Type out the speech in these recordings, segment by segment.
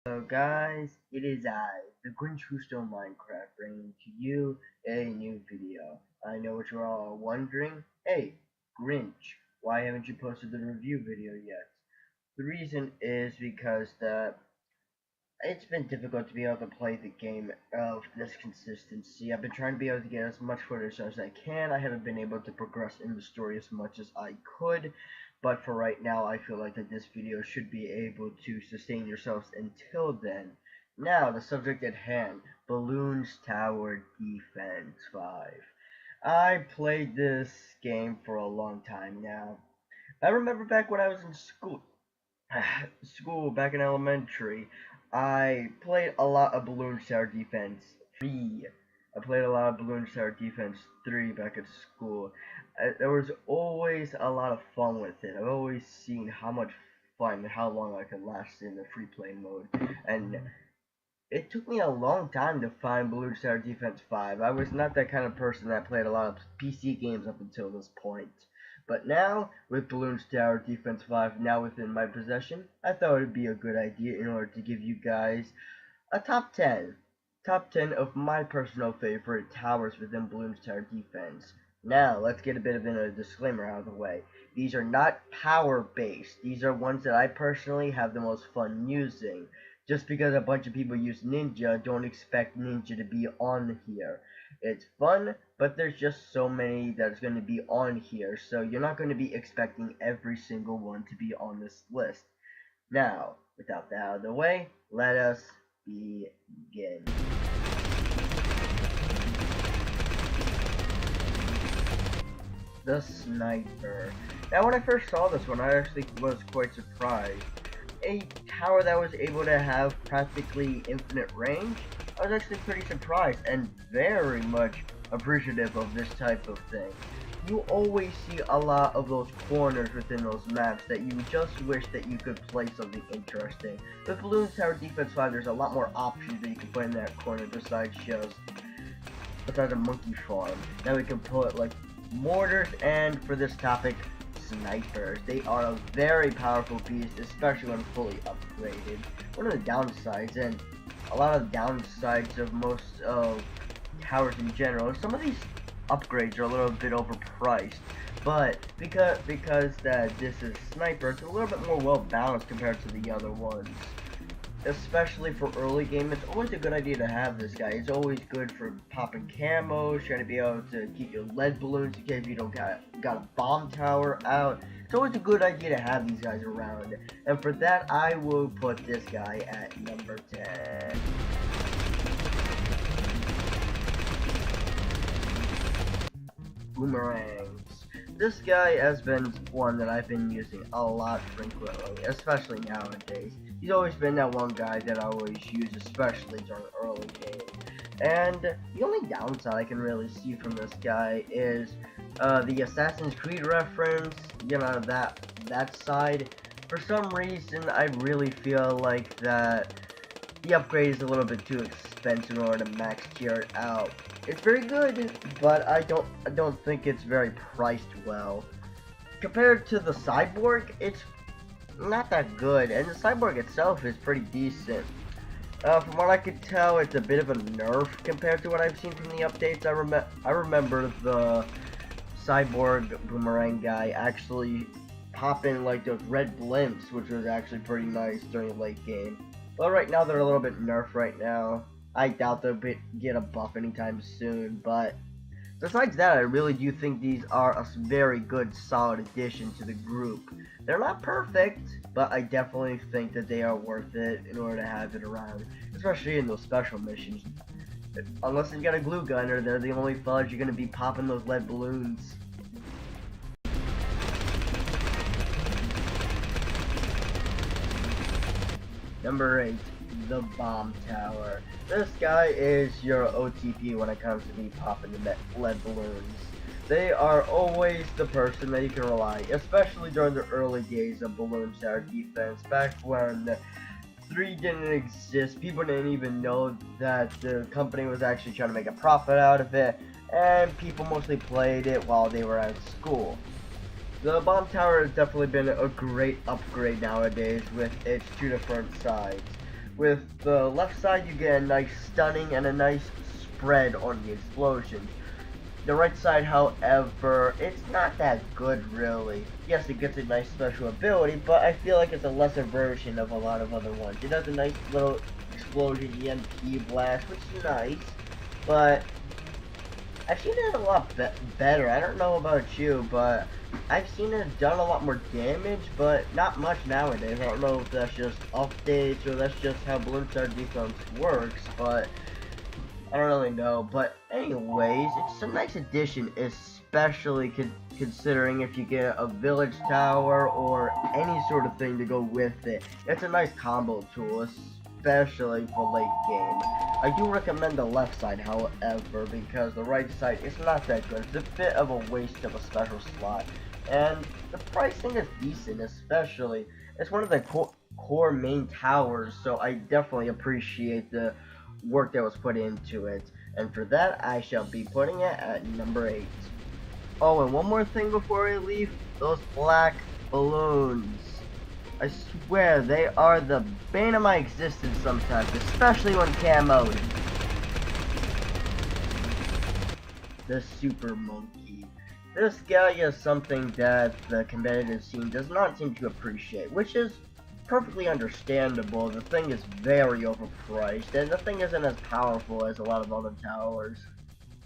Hello guys, it is I, the GrinchWhoStoleMinecraft, bringing to you a new video. I know what you're all wondering. Hey, Grinch, why haven't you posted the review video yet? The reason is because it's been difficult to be able to play the game of this consistency. I've been trying to be able to get as much footage as I can. I haven't been able to progress in the story as much as I could, but for right now I feel like that this video should be able to sustain yourselves until then. Now, the subject at hand, Balloons Tower Defense 5. I played this game for a long time now. I remember back when I was in school back in elementary, I played a lot of Balloon Tower Defense 3. I played a lot of Balloon Tower Defense 3 back at school. There was always a lot of fun with it. I've always seen how much fun and how long I could last in the free play mode. And it took me a long time to find Balloon Tower Defense 5. I was not that kind of person that played a lot of PC games up until this point. But now, with Balloon Tower Defense 5 now within my possession, I thought it would be a good idea in order to give you guys a top 10. Top 10 of my personal favorite towers within Balloon Tower Defense. Now, let's get a bit of a disclaimer out of the way. These are not power-based. These are ones that I personally have the most fun using. Just because a bunch of people use Ninja, don't expect Ninja to be on here. It's fun, but there's just so many that's going to be on here, so you're not going to be expecting every single one to be on this list. Now, without that out of the way, let us begin. The Sniper. Now, when I first saw this one, I actually was quite surprised. A tower that was able to have practically infinite range, I was actually pretty surprised and very much appreciative of this type of thing. You always see a lot of those corners within those maps that you just wish that you could play something interesting. With Balloon Tower Defense 5, there's a lot more options that you can put in that corner besides a monkey farm. Now we can put like mortars, and for this topic, snipers. They are a very powerful beast, especially when fully upgraded. One of the downsides, and a lot of downsides of most of towers in general, some of these upgrades are a little bit overpriced, but because that this is sniper, it's a little bit more well balanced compared to the other ones. Especially for early game, it's always a good idea to have this guy. It's always good for popping camos, trying to be able to keep your lead balloons in case you don't got a bomb tower out. It's always a good idea to have these guys around. And for that, I will put this guy at number 10. Boomerangs. This guy has been one that I've been using a lot frequently, especially nowadays. He's always been that one guy that I always use, especially during early game. And the only downside I can really see from this guy is the Assassin's Creed reference, you know, that side. For some reason, I really feel like that the upgrade is a little bit too expensive in order to max tier it out. It's very good, but I don't think it's very priced well. Compared to the Cyborg, it's not that good, and the Cyborg itself is pretty decent. From what I could tell, it's a bit of a nerf compared to what I've seen from the updates. I remember the Cyborg Boomerang guy actually popping like those red blimps, which was actually pretty nice during late game. Well, right now they're a little bit nerfed right now. I doubt they'll get a buff anytime soon, but besides that, I really do think these are a very good, solid addition to the group. They're not perfect, but I definitely think that they are worth it in order to have it around, especially in those special missions. Unless you got a glue gunner, they're the only fudge you're going to be popping those lead balloons. Number 8. The Bomb Tower. This guy is your OTP when it comes to me popping the lead balloons. They are always the person that you can rely, especially during the early days of Balloon Tower Defense, back when 3 didn't exist. People didn't even know that the company was actually trying to make a profit out of it, and people mostly played it while they were at school. The Bomb Tower has definitely been a great upgrade nowadays with its 2 different sides. With the left side, you get a nice stunning and a nice spread on the explosions. The right side, however, it's not that good, really. Yes, it gets a nice special ability, but I feel like it's a lesser version of a lot of other ones. It has a nice little explosion EMP blast, which is nice, but I've seen it a lot better. I don't know about you, but I've seen it done a lot more damage, but not much nowadays. I don't know if that's just updates or that's just how Balloon Star Defense works, but I don't really know. But anyways, it's a nice addition, especially considering if you get a village tower or any sort of thing to go with it. It's a nice combo tool, especially for late game. I do recommend the left side, however, because the right side is not that good. It's a bit of a waste of a special slot, and the pricing is decent, especially. It's one of the core main towers, so I definitely appreciate the work that was put into it, and for that I shall be putting it at number 8. Oh, and one more thing before we leave, those black balloons. I swear, they are the bane of my existence sometimes, especially when camoed. The Super Monkey. This guy is something that the competitive scene does not seem to appreciate, which is perfectly understandable. The thing is very overpriced, and the thing isn't as powerful as a lot of other towers.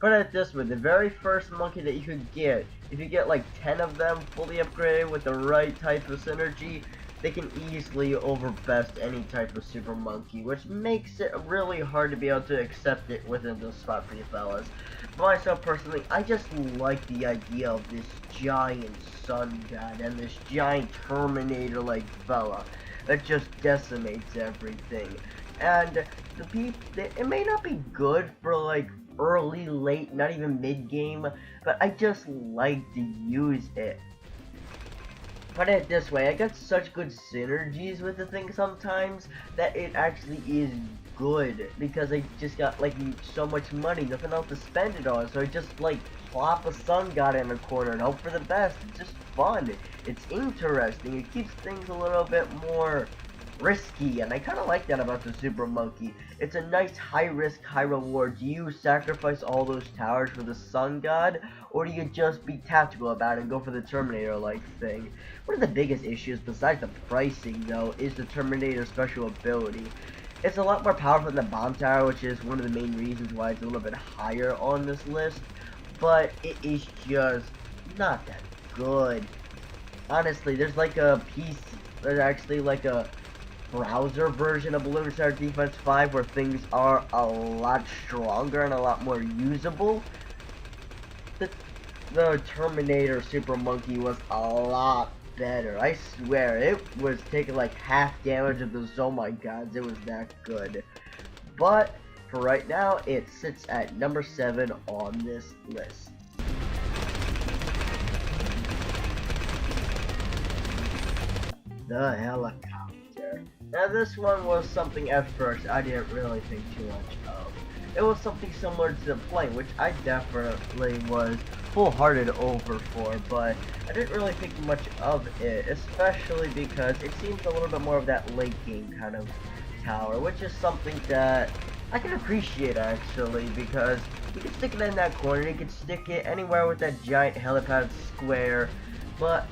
Put it this way, the very first monkey that you could get, if you get like 10 of them fully upgraded with the right type of synergy, they can easily overbest any type of super monkey, which makes it really hard to be able to accept it within the spot for you fellas. For myself personally, I just like the idea of this giant sun god and this giant Terminator-like fella that just decimates everything. And it may not be good for like early, late, not even mid-game, but I just like to use it. Put it this way, I got such good synergies with the thing sometimes that it actually is good, because I just got like so much money, nothing else to spend it on, so I just like plop a sun god in a corner and hope for the best. It's just fun, it's interesting, it keeps things a little bit more risky, and I kind of like that about the Super Monkey. It's a nice high risk, high reward. Do you sacrifice all those towers for the Sun God, or do you just be tactical about it and go for the Terminator-like thing? One of the biggest issues, besides the pricing though, is the Terminator special ability. It's a lot more powerful than the Bomb Tower, which is one of the main reasons why it's a little bit higher on this list, but it is just not that good. Honestly, there's like a PC, there's actually like a browser version of Balloon Star Defense 5 where things are a lot stronger and a lot more usable. The Terminator Super Monkey was a lot better. I swear, it was taking like half damage of the Oh My Gods. It was that good. But for right now, it sits at number 7 on this list. The helicopter. Now this one was something at first I didn't really think too much of. It was something similar to the plane, which I definitely was full-hearted over for, but I didn't really think much of it, especially because it seems a little bit more of that late game kind of tower, which is something that I can appreciate actually, because you can stick it in that corner, you can stick it anywhere with that giant helipad square, but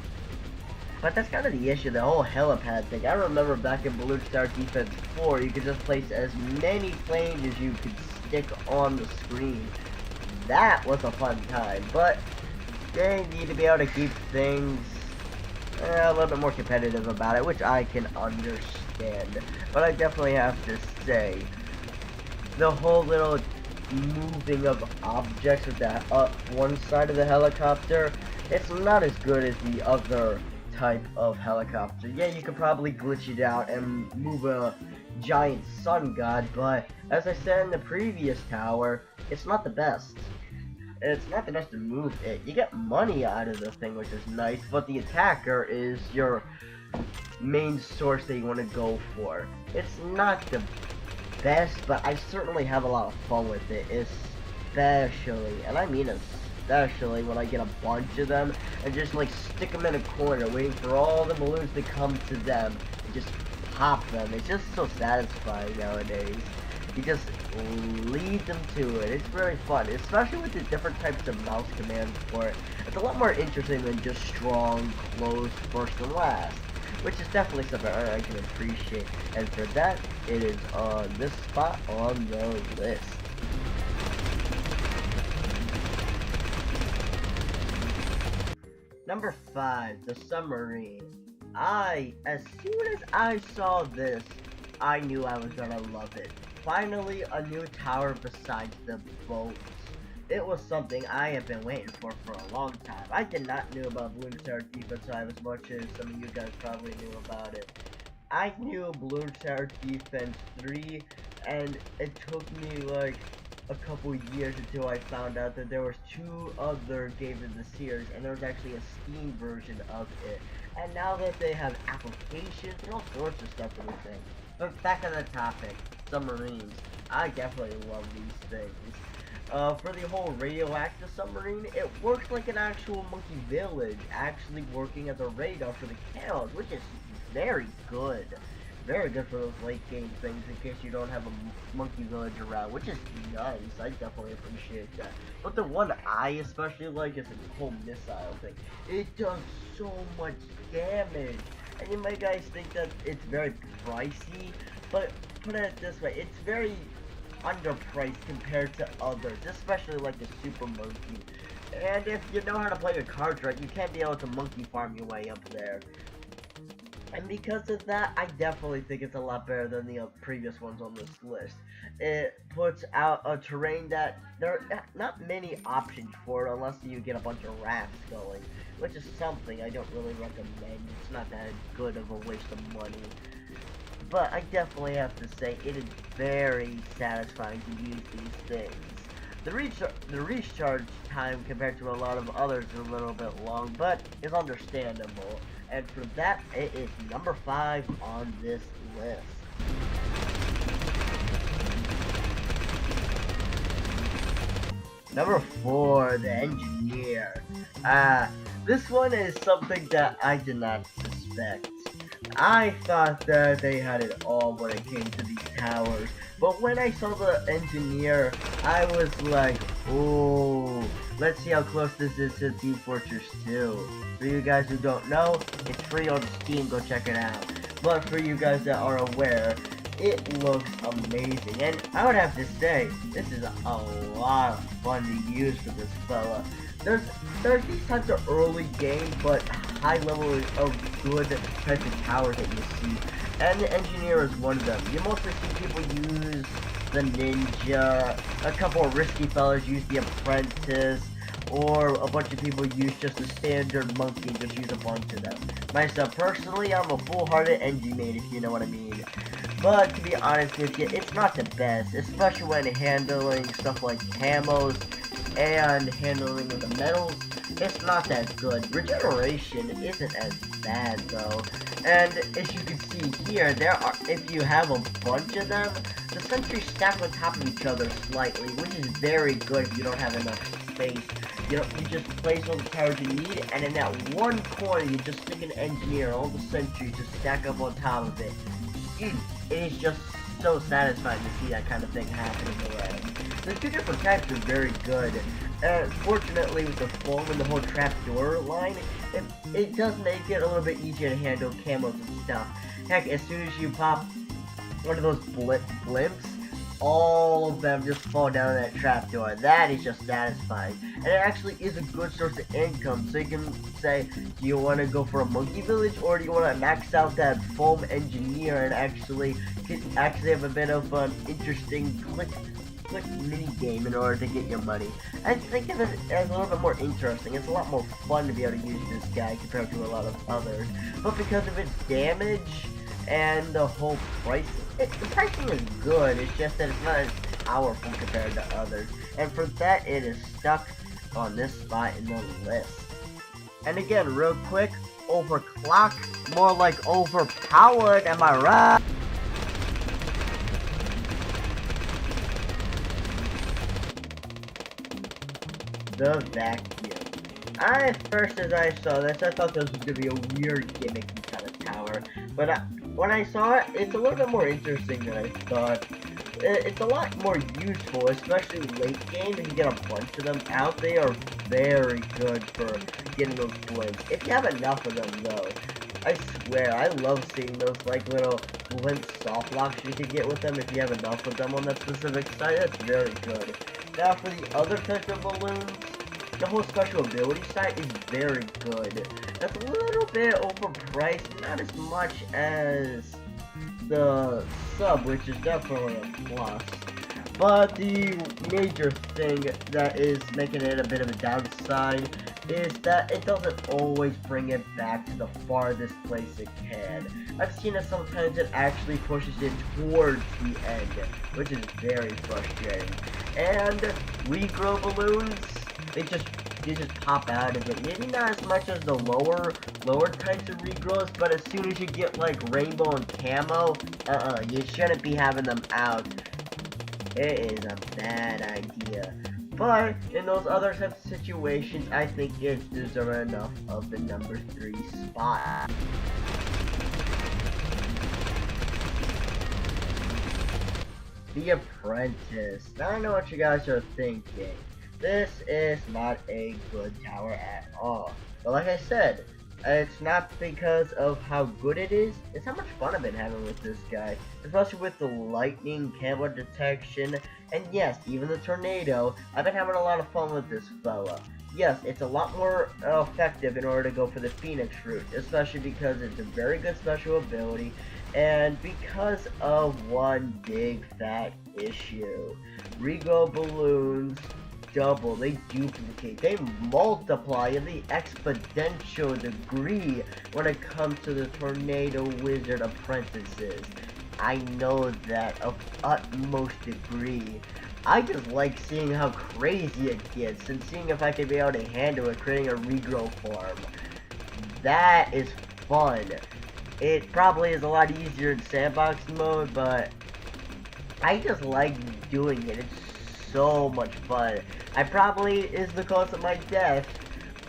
that's kind of the issue, the whole helipad thing. I remember back in Balloon Star Defense 4, you could just place as many planes as you could stick on the screen. That was a fun time, but they need to be able to keep things a little bit more competitive about it, which I can understand. But I definitely have to say, the whole little moving of objects with that one side of the helicopter, it's not as good as the other type of helicopter. Yeah, you could probably glitch it out and move a giant sun god, but as I said in the previous tower, it's not the best. It's not the best to move it. You get money out of the thing, which is nice, but the attacker is your main source that you want to go for. It's not the best, but I certainly have a lot of fun with it, especially, and I mean especially when I get a bunch of them and just like stick them in a corner waiting for all the balloons to come to them and just pop them. It's just so satisfying nowadays. You just lead them to it. It's very fun, especially with the different types of mouse commands for it. It's a lot more interesting than just strong, close, first and last, which is definitely something I can appreciate. And for that, it is on this spot on the list. Number 5, the Submarine. As soon as I saw this, I knew I was gonna love it. Finally, a new tower besides the boats. It was something I have been waiting for a long time. I did not know about Balloon Tower Defense as much as some of you guys probably knew about it. I knew Balloon Tower Defense 3, and it took me like a couple years until I found out that there was 2 other games in the series, and there was actually a Steam version of it. And now that they have applications and all sorts of stuff for the thing. But back on the topic, submarines. I definitely love these things. For the whole radioactive submarine, it works like an actual monkey village, actually working as a radar for the camos, which is very good. Very good for those late game things in case you don't have a monkey village around, which is nice. I definitely appreciate that. But the one I especially like is the whole missile thing. It does so much damage. And you might guys think that it's very pricey, but put it this way, it's very underpriced compared to others, especially like the Super Monkey. And if you know how to play your cards right, you can be able to monkey farm your way up there. And because of that, I definitely think it's a lot better than the previous ones on this list. It puts out a terrain that there are not many options for it unless you get a bunch of rafts going, which is something I don't really recommend. It's not that good of a waste of money. But I definitely have to say it is very satisfying to use these things. The recharge time compared to a lot of others is a little bit long, but is understandable. And for that, it is number 5 on this list. Number 4, the Engineer. This one is something that I did not suspect. I thought that they had it all when it came to these towers, but when I saw the Engineer, I was like, oh, let's see how close this is to Team Fortress 2. For you guys who don't know, it's free on Steam, go check it out. But for you guys that are aware, it looks amazing, and I would have to say, this is a lot of fun to use for this fella. There's these types of early game, but high level of good types of towers that you see, and the Engineer is one of them. You mostly see people use the Ninja, a couple of risky fellas use the Apprentice, or a bunch of people use just a standard monkey, just use a bunch of them. Myself personally, I'm a full-hearted Engineer, if you know what I mean. But to be honest with you, it's not the best, especially when handling stuff like camos and handling with the metals. It's not that good. Regeneration isn't as bad though. And as you can see here, if you have a bunch of them, the sentries stack on top of each other slightly, which is very good if you don't have enough space. You just place all the towers you need, and in that one corner, you just stick an Engineer. All the sentries just stack up on top of it. It is just so satisfying to see that kind of thing happening around. The 2 different types are very good. Fortunately, with the foam and the whole trapdoor line, it does make it a little bit easier to handle camos and stuff. Heck, as soon as you pop one of those blimps, all of them just fall down that trapdoor. That is just satisfying. And it actually is a good source of income. So you can say, do you want to go for a monkey village, or do you want to max out that foam Engineer and actually have a bit of an interesting click mini game in order to get your money? I think of it as a little bit more interesting. It's a lot more fun to be able to use this guy compared to a lot of others. But because of its damage and the whole pricing, the pricing is good, it's just that it's not as powerful compared to others. And for that, it is stuck on this spot in the list. And again, real quick, overclocked, more like overpowered, am I right? The Vacuum. First as I saw this, I thought this was going to be a weird gimmicky kind of tower, but when I saw it, it's a little bit more interesting than I thought. It's a lot more useful, especially late game. If you get a bunch of them out, they are very good for getting those blimps. If you have enough of them, though, I swear, I love seeing those like little blimp soft locks you can get with them. If you have enough of them on that specific site, that's very good. Now, for the other type of balloons, the whole special ability site is very good. That's a little bit overpriced, not as much as the sub, which is definitely a plus. But the major thing that is making it a bit of a downside is that it doesn't always bring it back to the farthest place it can. I've seen it sometimes it actually pushes it towards the end, which is very frustrating. And regrow balloons, they just pop out of it. Maybe not as much as the lower types of regrows, but as soon as you get like rainbow and camo, you shouldn't be having them out. It is a bad idea. But in those other types of situations, I think it deserves enough of the number 3 spot. The Apprentice. Now I know what you guys are thinking. This is not a good tower at all. But like I said, it's not because of how good it is, it's how much fun I've been having with this guy. Especially with the lightning, camo detection, and yes, even the tornado. I've been having a lot of fun with this fella. Yes, it's a lot more effective in order to go for the Phoenix route, especially because it's a very good special ability, and because of one big fat issue. Regrow balloons double, they duplicate, they multiply in the exponential degree when it comes to the Tornado Wizard apprentices. I know that of utmost degree. I just like seeing how crazy it gets and seeing if I can be able to handle it, creating a regrow farm. That is fun. It probably is a lot easier in sandbox mode, but I just like doing it. It's so much fun. I probably is the cause of my death,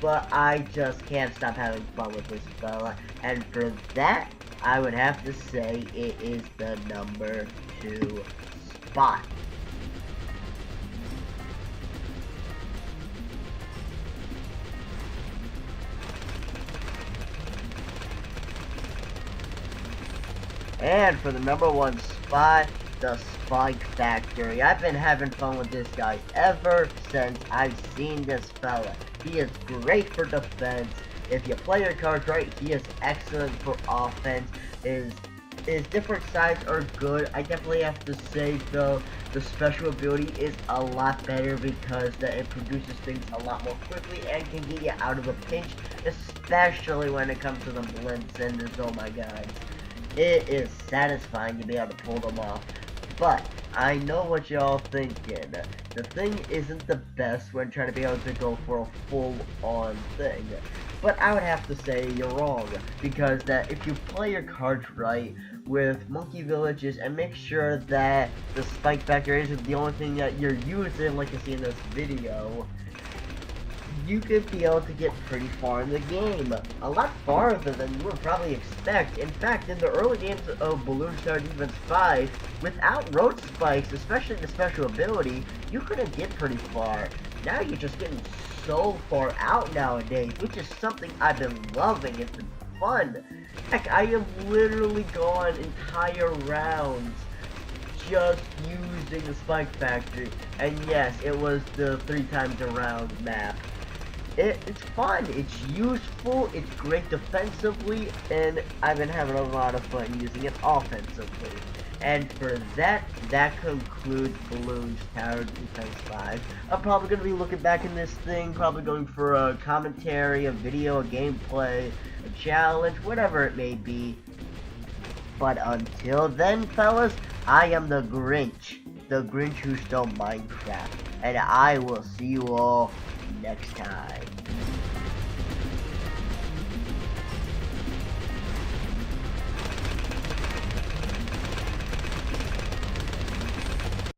but I just can't stop having fun with this fella. And for that, I would have to say it is the number 2 spot. And for the number 1 spot, the Spike Factory. I've been having fun with this guy ever since I've seen this fella. He is great for defense. If you play your cards right, he is excellent for offense. His different sides are good. I definitely have to say though, the special ability is a lot better because that it produces things a lot more quickly and can get you out of a pinch, especially when it comes to the blimps and the oh my god. It is satisfying to be able to pull them off. But I know what y'all thinking. The thing isn't the best when trying to be able to go for a full-on thing. But I would have to say you're wrong, because that if you play your cards right with Monkey Villages and make sure that the Spike Factory isn't the only thing that you're using, like you see in this video, you could be able to get pretty far in the game. A lot farther than you would probably expect. In fact, in the early games of Balloon Star Defense 5, without road spikes, especially the special ability, you couldn't get pretty far. Now you're just getting so far out nowadays, which is something I've been loving. It's been fun. Heck, I have literally gone entire rounds just using the Spike Factory. And yes, it was the 3 times around map. It's fun, it's useful, it's great defensively, and I've been having a lot of fun using it offensively. And for that concludes Balloons Tower Defense 5. I'm probably going to be looking back in this thing, probably going for a commentary, a video, a gameplay, a challenge, whatever it may be. But until then, fellas, I am the Grinch who stole Minecraft, and I will see you all next time.